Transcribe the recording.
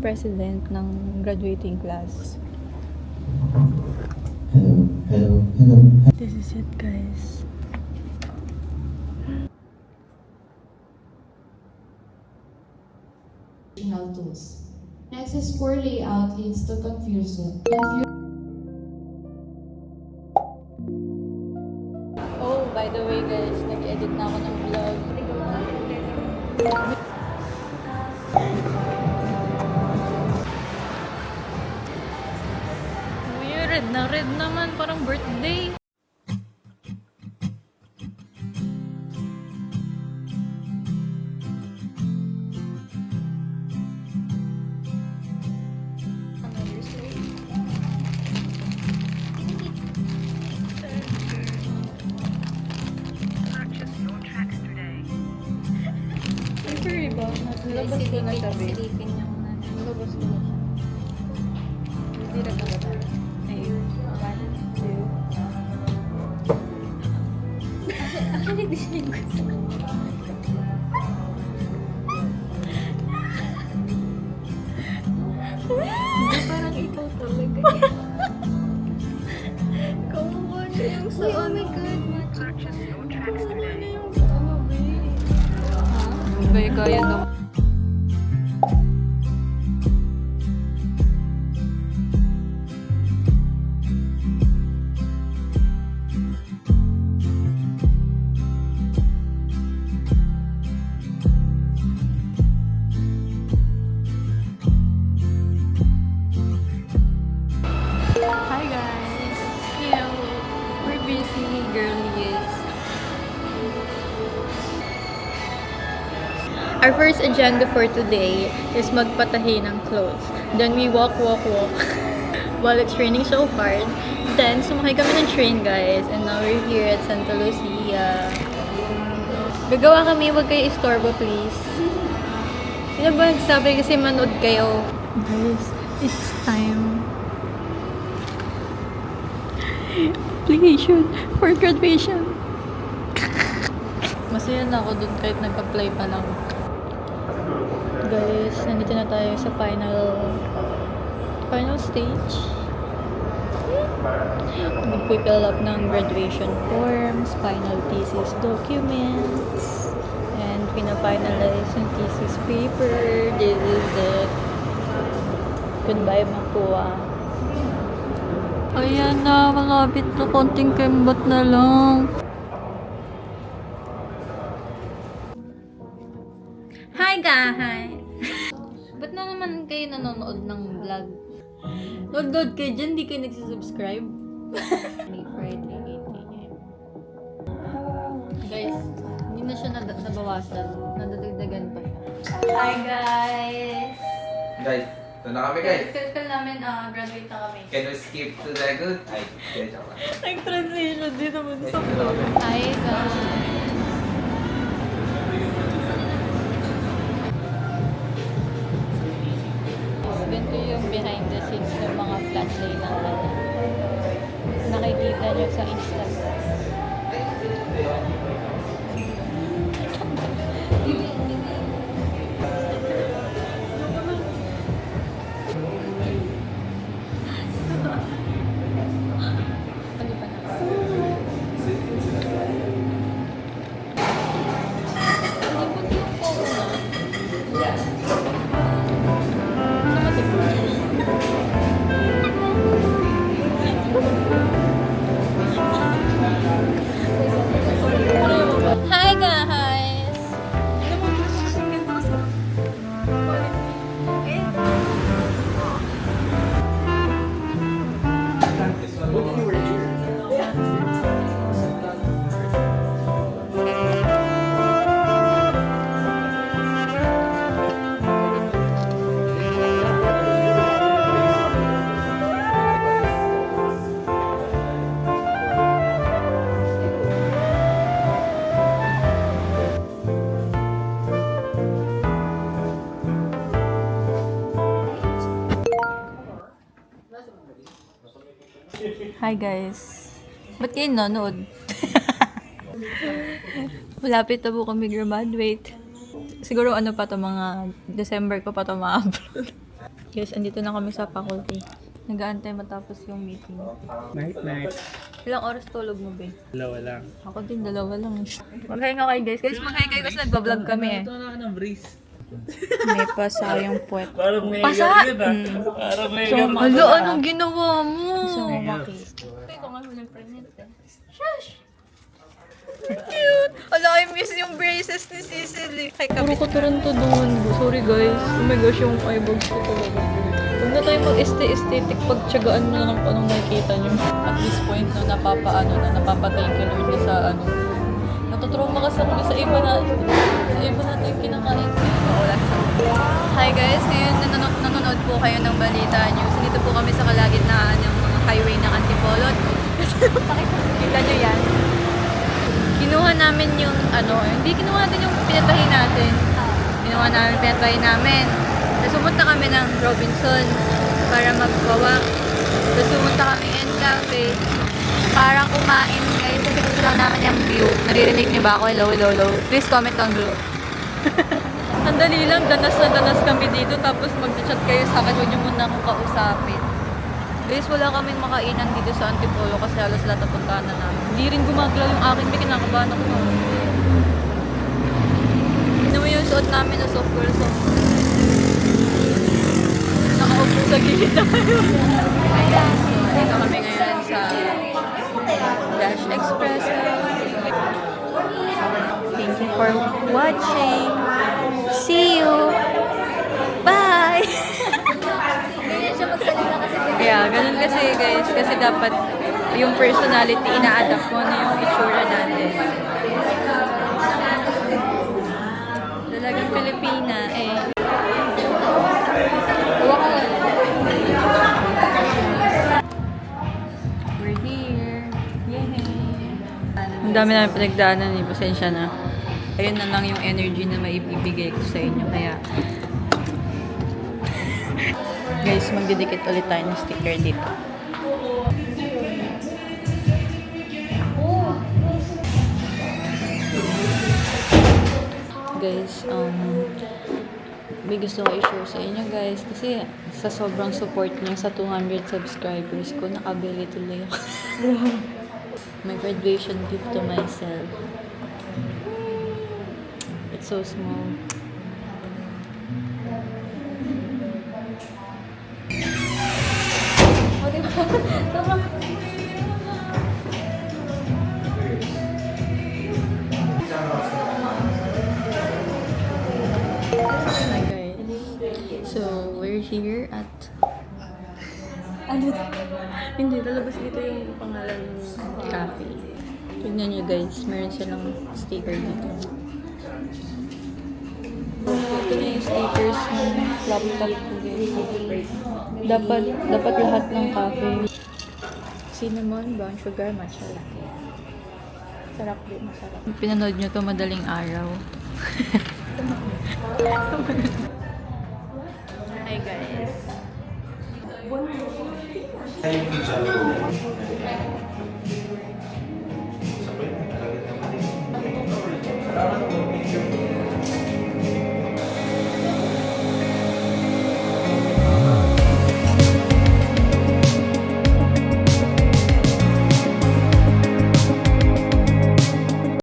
president ng graduating class. Hello. This is it, guys. Tools. Next is poor layout leads to confusion. Oh, by the way, guys, nag-edit na ako ng vlog. Uy, red naman, parang birthday. Siyempre ba? Nalabas ko na gabi. Nalabas ko na siya. Hindi na ba tayo? Ayun. 1, 2. Actually, dislike ko sa hindi, parang ikaw talaga. Kawawa siya yung sa ano. Oh my God, kawawa na yung sa ano, babe. Gaya-gaya daw. Hi guys! We're busy, girlies. Our first agenda for today is magpatahi ng clothes. Then we walk. While it's raining so hard. Then sumakay kami ng train, guys. And now we're here at Santa Lucia. Gagawa kami, wag kayo istorbo, please. Sino ba nagsabi kasi manood kayo? Guys, it's time. Application for graduation. Masaya na ako dun kahit nag-apply pa lang. Guys, nandito na tayo sa final stage. Mag-fill up ng graduation forms, final thesis documents, and pina-finalize yung thesis paper. This is it. Goodbye, Mapua. Ayan na, malapit na, konting kembat na lang. Hi guys! Ba't na naman kayo nanonood ng vlog? Nood kayo dyan, di kayo nagsisubscribe. Friday, 8 a.m. Guys, hindi na siya nabawasan. Nadadagdagan pa siya. Hi guys! Guys, ito na kami guys. Kaya namin, graduate na kami. Can we skip to the good? Ay, kaya siya ka. Nag-transition din naman sa Ito na kami. Hi guys! Ganito yung behind the scenes ng mga flash lay ng kanya. Nakikita nyo sa Instagram. Ano ba na? Nalibot yung phone na. Hi guys! Hi guys. Ba't kayo nanonood? Malapit na po kami graduate. Siguro ano pa to, mga December ko pa to ma-upload. Guys, andito na kami sa faculty. Nag-aantay matapos yung meeting. Night. Ilang oras tulog mo, be? Dalawa lang. Ako din, dalawa lang. Maghahinga kayo, guys. Guys, maghahinga kayo kasi nagbablog kami eh. Ito na ng breeze. May pasa yung puwet. Parang may Pasa! yun ah. Parang may Hala, anong ginawa mo? Ito nga mo ng pregnant eh. Shush! Cute! Ala, I miss yung braces ni Cecily. Puro ko to doon. Sorry guys. Oh my gosh, yung eyebags ko talaga. Huwag na tayo mag-aesthetic pagtsagaan mo lang kung anong nakikita nyo. At this point, no, napapa-thank you Lord na sa ano. Natutrauma kasi ako sa iba natin kinakain. Wala sa Hi guys, ngayon nanonood po kayo ng Balita News. Dito po kami sa kalagitnaan ng mga highway ng Antipolo. Kita nyo yan. Kinuha namin yung hindi kinuha natin yung pinatahin natin. Kinuha namin pinatahin namin. Tapos pumunta kami ng Robinson para magbawa. Tapos pumunta kami in cafe para kumain guys. Kasi gusto lang namin yung view. Naririnig niyo ba ako? Hello, hello, hello. Please comment down below. Ang dali lang, danas na danas kami dito. Tapos mag-chat kayo sa akin. Huwag niyo muna akong kausapin. Guys, wala kaming makainan dito sa Antipolo kasi halos lahat napuntahan na namin. Hindi rin gumagalaw yung akin. May kinakabahan ako. Ano mo yung suot namin na soft girl song? Nakaupo sa gilid tayo. Ayan. Dito kami ngayon sa Dash Express. Thank you for watching. See you. Bye! Yeah, ganun kasi guys. Kasi dapat yung personality ina-adapt mo na yung itsura natin. Talagang Pilipina eh. We're here. Yay! Ang dami namin pinagdaanan eh. Pasensya na. Ayun na lang yung energy na maibibigay ko sa inyo. Kaya guys, magdidikit ulit tayo ng sticker dito. Guys, may gusto ko i-share sa inyo guys. Kasi sa sobrang support niyo sa 200 subscribers ko, nakabili tuloy ako. My graduation gift to myself. It's so small. Hi guys. So, we're here at hindi, lalabas dito yung pangalan ng cafe. Tignan nyo guys, meron silang sticker dito. Ito na yung stickers ng laptop ko guys. Dapat lahat ng cafe. Cinnamon, brown sugar, matcha latte. Sarap din, masarap. Pinanood nyo to madaling araw. Hi guys.